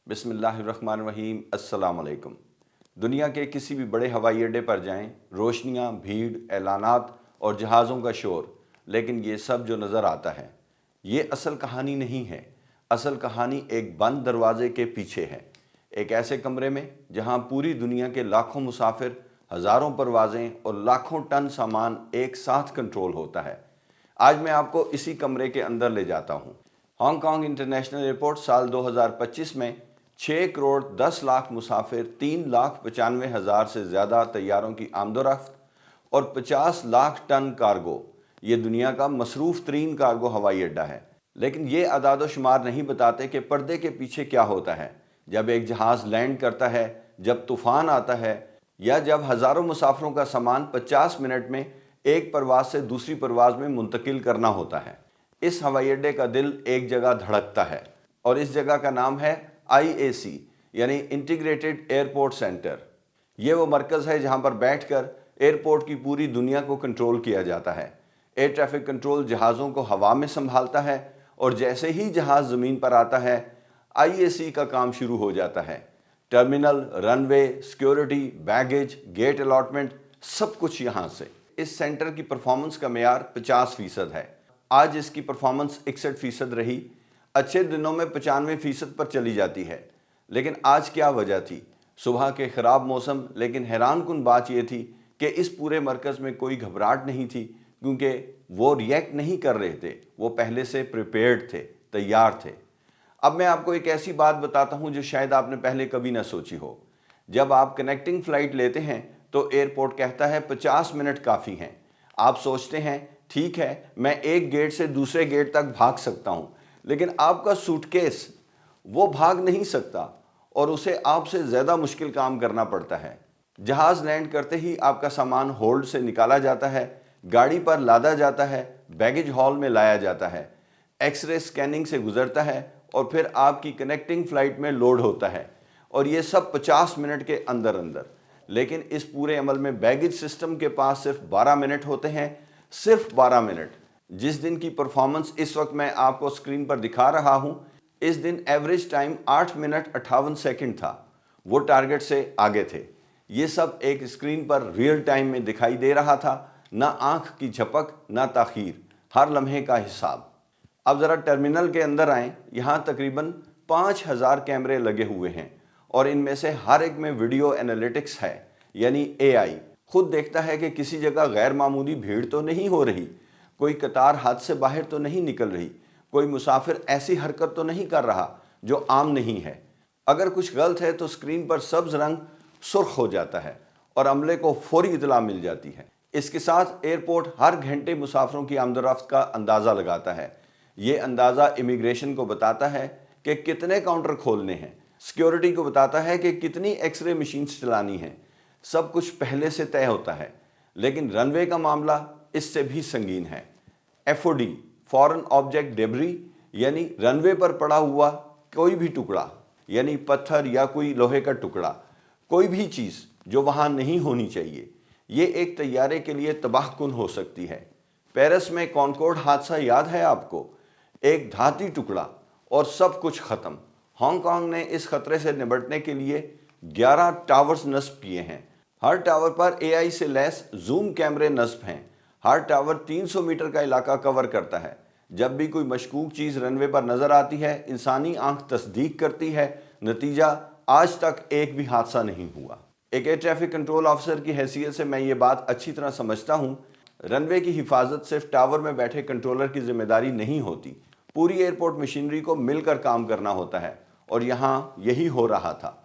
बिस्मिल्लाहिर्रहमानिर्रहीम। अस्सलाम वालेकुम। दुनिया के किसी भी बड़े हवाई अड्डे पर जाएं, रोशनियां, भीड़, ऐलानात और जहाज़ों का शोर, लेकिन ये सब जो नज़र आता है ये असल कहानी नहीं है। असल कहानी एक बंद दरवाजे के पीछे है, एक ऐसे कमरे में जहां पूरी दुनिया के लाखों मुसाफिर, हज़ारों परवाज़ें और लाखों टन सामान एक साथ कंट्रोल होता है। आज मैं आपको इसी कमरे के अंदर ले जाता हूं। हांगकांग इंटरनेशनल एयरपोर्ट साल 2025 में 6 करोड़ 10 लाख मुसाफिर, 3,95,000 से ज़्यादा तैयारों की आमदोरफ्त और 50 लाख टन कार्गो, ये दुनिया का मसरूफ़ तरीन कार्गो हवाई अड्डा है। लेकिन ये अदाद शुमार नहीं बताते कि पर्दे के पीछे क्या होता है जब एक जहाज़ लैंड करता है, जब तूफ़ान आता है, या जब हज़ारों मुसाफिरों का सामान 50 मिनट में एक परवाज़ से दूसरी परवाज़ में मुंतकिल करना होता है। इस हवाई अड्डे का दिल एक जगह धड़कता है और इस जगह का नाम है IAC, यानी इंटीग्रेटेड एयरपोर्ट सेंटर। ये वो मरकज़ है जहाँ पर बैठकर एयरपोर्ट की पूरी दुनिया को कंट्रोल किया जाता है। एयर ट्रैफिक कंट्रोल जहाज़ों को हवा में संभालता है और जैसे ही जहाज़ ज़मीन पर आता है IAC का काम शुरू हो जाता है। Terminal, runway, security, baggage, gate allotment, सब कुछ यहाँ से। इस सेंटर की परफॉर्मेंस का मेयार 50% है। आज इसकी परफॉर्मेंस 61% रही। अच्छे दिनों में 95% पर चली जाती है। लेकिन आज क्या वजह थी? सुबह के ख़राब मौसम। लेकिन हैरान कुन बात यह थी कि इस पूरे मरकज़ में कोई घबराहट नहीं थी, क्योंकि वो रिएक्ट नहीं कर रहे थे, वो पहले से प्रिपेयर्ड थे, तैयार थे। अब मैं आपको एक ऐसी बात बताता हूं जो शायद आपने पहले कभी ना सोची हो। जब आप कनेक्टिंग फ़्लाइट लेते हैं तो एयरपोर्ट कहता है 50 मिनट काफ़ी हैं। आप सोचते हैं ठीक है, मैं एक गेट से दूसरे गेट तक भाग सकता हूं, लेकिन आपका सूटकेस वो भाग नहीं सकता और उसे आपसे ज़्यादा मुश्किल काम करना पड़ता है। जहाज़ लैंड करते ही आपका सामान होल्ड से निकाला जाता है, गाड़ी पर लादा जाता है, बैगेज हॉल में लाया जाता है, एक्सरे स्कैनिंग से गुजरता है और फिर आपकी कनेक्टिंग फ़्लाइट में लोड होता है, और ये सब 50 मिनट के अंदर अंदर। लेकिन इस पूरे अमल में बैगेज सिस्टम के पास सिर्फ 12 मिनट होते हैं, सिर्फ 12 मिनट। जिस दिन की परफॉर्मेंस इस वक्त मैं आपको स्क्रीन पर दिखा रहा हूं, इस दिन एवरेज टाइम 8 मिनट 58 सेकंड था। वो टारगेट से आगे थे। ये सब एक स्क्रीन पर रियल टाइम में दिखाई दे रहा था, ना आंख की झपक, ना ताखीर, हर लम्हे का हिसाब। अब ज़रा टर्मिनल के अंदर आएँ। यहाँ तकरीबन 5,000 कैमरे लगे हुए हैं और इनमें से हर एक में वीडियो एनालिटिक्स है, यानी AI खुद देखता है कि किसी जगह गैर मामूली भीड़ तो नहीं हो रही, कोई कतार हाथ से बाहर तो नहीं निकल रही, कोई मुसाफिर ऐसी हरकत तो नहीं कर रहा जो आम नहीं है। अगर कुछ गलत है तो स्क्रीन पर सब्ज रंग सुर्ख हो जाता है और अमले को फौरी इतला मिल जाती है। इसके साथ एयरपोर्ट हर घंटे मुसाफिरों की आमदोरफ्त का अंदाज़ा लगाता है। ये अंदाज़ा इमिग्रेशन को बताता है कि कितने काउंटर खोलने हैं, सिक्योरिटी को बताता है कि कितनी एक्सरे मशीन्स चलानी हैं। सब कुछ पहले से तय होता है। लेकिन रनवे का मामला इससे भी संगीन है। FOD, फॉरेन ऑब्जेक्ट डेब्री, यानी रनवे पर पड़ा हुआ कोई भी टुकड़ा, यानी पत्थर या कोई लोहे का टुकड़ा, कोई भी चीज़ जो वहाँ नहीं होनी चाहिए, ये एक तैयारे के लिए तबाहकुन हो सकती है। पेरिस में कॉनकॉर्ड हादसा याद है आपको? एक धाती टुकड़ा और सब कुछ ख़त्म। हांगकांग ने इस खतरे से निपटने के लिए 11 टावर्स नस्ब किए हैं। हर टावर पर AI से लैस जूम कैमरे नस्ब हैं। हर टावर 300 मीटर का इलाका कवर करता है। जब भी कोई मशकूक चीज़ रनवे पर नज़र आती है, इंसानी आंख तस्दीक करती है। नतीजा, आज तक एक भी हादसा नहीं हुआ। एक एयर ट्रैफिक कंट्रोल ऑफिसर की हैसियत से मैं ये बात अच्छी तरह समझता हूँ। रनवे की हिफाजत सिर्फ टावर में बैठे कंट्रोलर की जिम्मेदारी नहीं होती, पूरी एयरपोर्ट मशीनरी को मिलकर काम करना होता है, और यहाँ यही हो रहा था।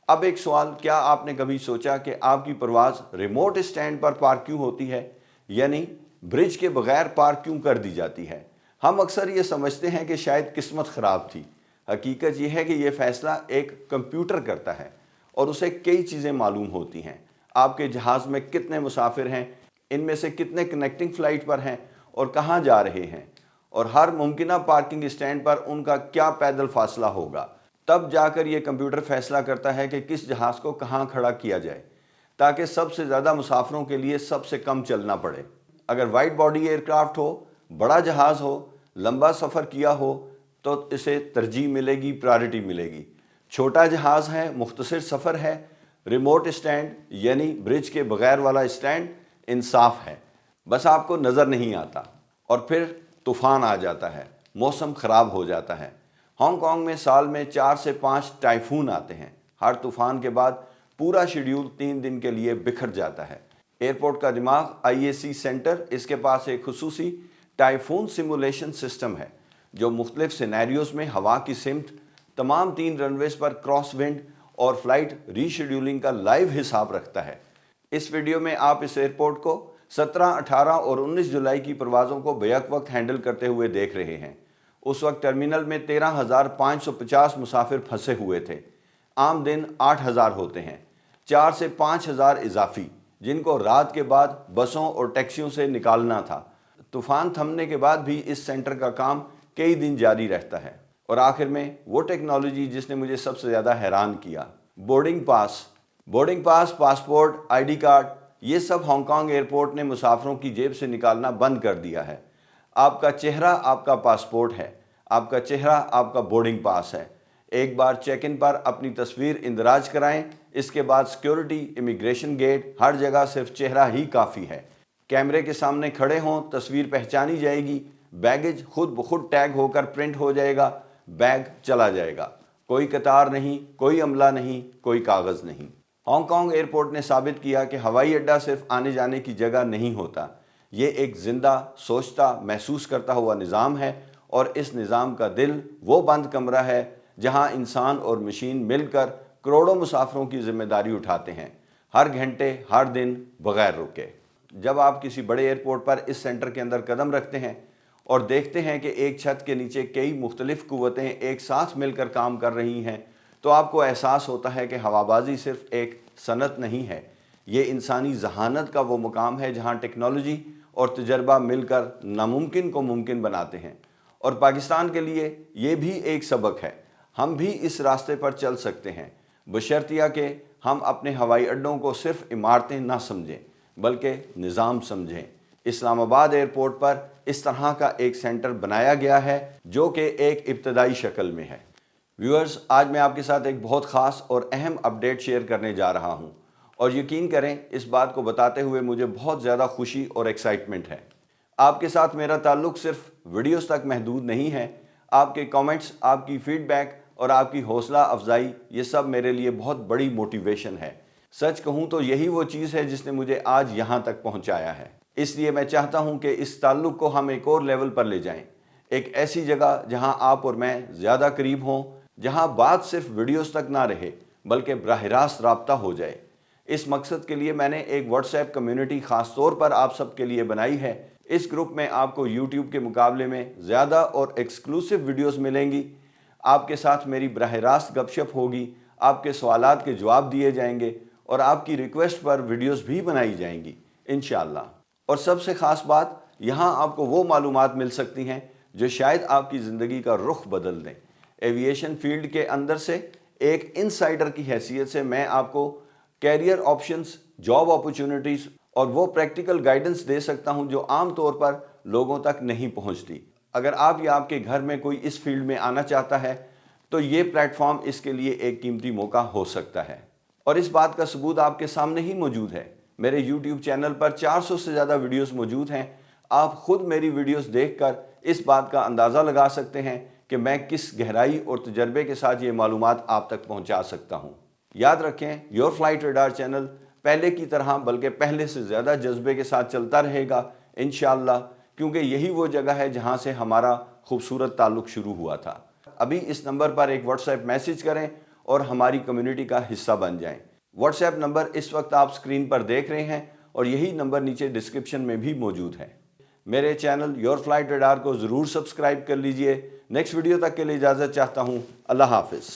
अब एक सवाल, क्या आपने कभी सोचा कि आपकी परवाज़ रिमोट स्टैंड पर पार्क क्यों होती है, यानी ब्रिज के बगैर पार्क क्यों कर दी जाती है? हम अक्सर ये समझते हैं कि शायद किस्मत ख़राब थी। हकीकत यह है कि यह फ़ैसला एक कंप्यूटर करता है और उसे कई चीज़ें मालूम होती हैं। आपके जहाज़ में कितने मुसाफिर हैं, इनमें से कितने कनेक्टिंग फ़्लाइट पर हैं और कहाँ जा रहे हैं, और हर मुमकिना पार्किंग स्टैंड पर उनका क्या पैदल फासला होगा। तब जाकर ये कंप्यूटर फैसला करता है कि किस जहाज़ को कहाँ खड़ा किया जाए ताकि सबसे ज़्यादा मुसाफिरों के लिए सबसे कम चलना पड़े। अगर वाइड बॉडी एयरक्राफ्ट हो, बड़ा जहाज़ हो, लंबा सफ़र किया हो, तो इसे तरजीह मिलेगी, प्रायोरिटी मिलेगी। چھوٹا جہاز ہے، مختصر سفر ہے، ریموٹ اسٹینڈ یعنی برج کے بغیر والا اسٹینڈ انصاف ہے، بس آپ کو نظر نہیں آتا اور پھر طوفان آ جاتا ہے، موسم خراب ہو جاتا ہے۔ ہانگ کانگ میں سال میں 4 سے 5 ٹائفون آتے ہیں۔ ہر طوفان کے بعد پورا شیڈیول 3 دن کے لیے بکھر جاتا ہے۔ ایئرپورٹ کا دماغ IAC سینٹر، اس کے پاس ایک خصوصی ٹائفون سیمولیشن سسٹم ہے جو مختلف سینیریوز میں ہوا کی سمت، تمام 3 رن ویز پر کراس ونڈ اور فلائٹ ری شیڈیولنگ کا لائیو حساب رکھتا ہے۔ اس ویڈیو میں آپ اس ایئرپورٹ کو 17، 18 اور 19 جولائی کی پروازوں کو بیک وقت ہینڈل کرتے ہوئے دیکھ رہے ہیں۔ اس وقت ٹرمینل میں 13,550 مسافر پھنسے ہوئے تھے۔ عام دن 8,000 ہوتے ہیں، 4 سے 5,000 اضافی، جن کو رات کے بعد بسوں اور ٹیکسیوں سے نکالنا تھا۔ طوفان تھمنے کے بعد بھی اس سینٹر کا کام کئی دن جاری رہتا ہے۔ اور آخر میں وہ ٹیکنالوجی جس نے مجھے سب سے زیادہ حیران کیا، boarding pass, passport, ID card, یہ سب ہانگ کانگ ایئرپورٹ نے مسافروں کی جیب سے نکالنا بند کر دیا ہے۔ آپ کا چہرہ آپ کا پاسپورٹ ہے، آپ کا چہرہ آپ کا بورڈنگ پاس ہے۔ ایک بار چیک ان پر اپنی تصویر اندراج کرائیں، اس کے بعد سیکیورٹی، امیگریشن گیٹ، ہر جگہ صرف چہرہ ہی کافی ہے۔ کیمرے کے سامنے کھڑے ہوں، تصویر پہچانی جائے گی، بیگیج خود بخود ٹیگ ہو کر پرنٹ ہو جائے گا، بیگ چلا جائے گا۔ کوئی قطار نہیں، کوئی عملہ نہیں، کوئی کاغذ نہیں۔ ہانگ کانگ ایئرپورٹ نے ثابت کیا کہ ہوائی اڈہ صرف آنے جانے کی جگہ نہیں ہوتا، یہ ایک زندہ، سوچتا، محسوس کرتا ہوا نظام ہے، اور اس نظام کا دل وہ بند کمرہ ہے جہاں انسان اور مشین مل کر کروڑوں مسافروں کی ذمہ داری اٹھاتے ہیں، ہر گھنٹے، ہر دن، بغیر رکے۔ جب آپ کسی بڑے ایئرپورٹ پر اس سینٹر کے اندر قدم رکھتے ہیں اور دیکھتے ہیں کہ ایک چھت کے نیچے کئی مختلف قوتیں ایک ساتھ مل کر کام کر رہی ہیں، تو آپ کو احساس ہوتا ہے کہ ہوابازی صرف ایک صنعت نہیں ہے، یہ انسانی ذہانت کا وہ مقام ہے جہاں ٹیکنالوجی اور تجربہ مل کر ناممکن کو ممکن بناتے ہیں۔ اور پاکستان کے لیے یہ بھی ایک سبق ہے، ہم بھی اس راستے پر چل سکتے ہیں، بشرطیہ کہ ہم اپنے ہوائی اڈوں کو صرف عمارتیں نہ سمجھیں بلکہ نظام سمجھیں۔ اسلام آباد ایئرپورٹ پر اس طرح کا ایک سینٹر بنایا گیا ہے جو کہ ایک ابتدائی شکل میں ہے۔ ویورز، آج میں آپ کے ساتھ ایک بہت خاص اور اہم اپڈیٹ شیئر کرنے جا رہا ہوں، اور یقین کریں اس بات کو بتاتے ہوئے مجھے بہت زیادہ خوشی اور ایکسائٹمنٹ ہے۔ آپ کے ساتھ میرا تعلق صرف ویڈیوز تک محدود نہیں ہے، آپ کے کامنٹس، آپ کی فیڈ بیک اور آپ کی حوصلہ افزائی، یہ سب میرے لیے بہت بڑی موٹیویشن ہے۔ سچ کہوں تو یہی وہ چیز ہے جس نے مجھے آج یہاں تک پہنچایا ہے۔ اس لیے میں چاہتا ہوں کہ اس تعلق کو ہم ایک اور لیول پر لے جائیں، ایک ایسی جگہ جہاں آپ اور میں زیادہ قریب ہوں، جہاں بات صرف ویڈیوز تک نہ رہے بلکہ براہ راست رابطہ ہو جائے۔ اس مقصد کے لیے میں نے ایک واٹس ایپ کمیونٹی خاص طور پر آپ سب کے لیے بنائی ہے۔ اس گروپ میں آپ کو یوٹیوب کے مقابلے میں زیادہ اور ایکسکلوسیو ویڈیوز ملیں گی، آپ کے ساتھ میری براہ راست گپ شپ ہوگی، آپ کے سوالات کے جواب دیے جائیں گے اور آپ کی ریکویسٹ پر ویڈیوز بھی بنائی جائیں گی انشاءاللہ۔ اور سب سے خاص بات، یہاں آپ کو وہ معلومات مل سکتی ہیں جو شاید آپ کی زندگی کا رخ بدل دیں۔ ایوییشن فیلڈ کے اندر سے ایک انسائیڈر کی حیثیت سے میں آپ کو کیریئر آپشنز، جاب اپورچونٹیز اور وہ پریکٹیکل گائیڈنس دے سکتا ہوں جو عام طور پر لوگوں تک نہیں پہنچتی۔ اگر آپ یا آپ کے گھر میں کوئی اس فیلڈ میں آنا چاہتا ہے تو یہ پلیٹ فارم اس کے لیے ایک قیمتی موقع ہو سکتا ہے، اور اس بات کا ثبوت آپ کے سامنے ہی موجود ہے۔ میرے یوٹیوب چینل پر 400 سے زیادہ ویڈیوز موجود ہیں، آپ خود میری ویڈیوز دیکھ کر اس بات کا اندازہ لگا سکتے ہیں کہ میں کس گہرائی اور تجربے کے ساتھ یہ معلومات آپ تک پہنچا سکتا ہوں۔ یاد رکھیں، یور فلائٹ ریڈار چینل پہلے کی طرح بلکہ پہلے سے زیادہ جذبے کے ساتھ چلتا رہے گا انشاءاللہ، کیونکہ یہی وہ جگہ ہے جہاں سے ہمارا خوبصورت تعلق شروع ہوا تھا۔ ابھی اس نمبر پر ایک واٹس ایپ میسج کریں اور ہماری کمیونٹی کا حصہ بن جائیں۔ واٹس ایپ نمبر اس وقت آپ سکرین پر دیکھ رہے ہیں اور یہی نمبر نیچے ڈسکرپشن میں بھی موجود ہے۔ میرے چینل یور فلائٹ ریڈار کو ضرور سبسکرائب کر لیجئے۔ نیکسٹ ویڈیو تک کے لیے اجازت چاہتا ہوں۔ اللہ حافظ۔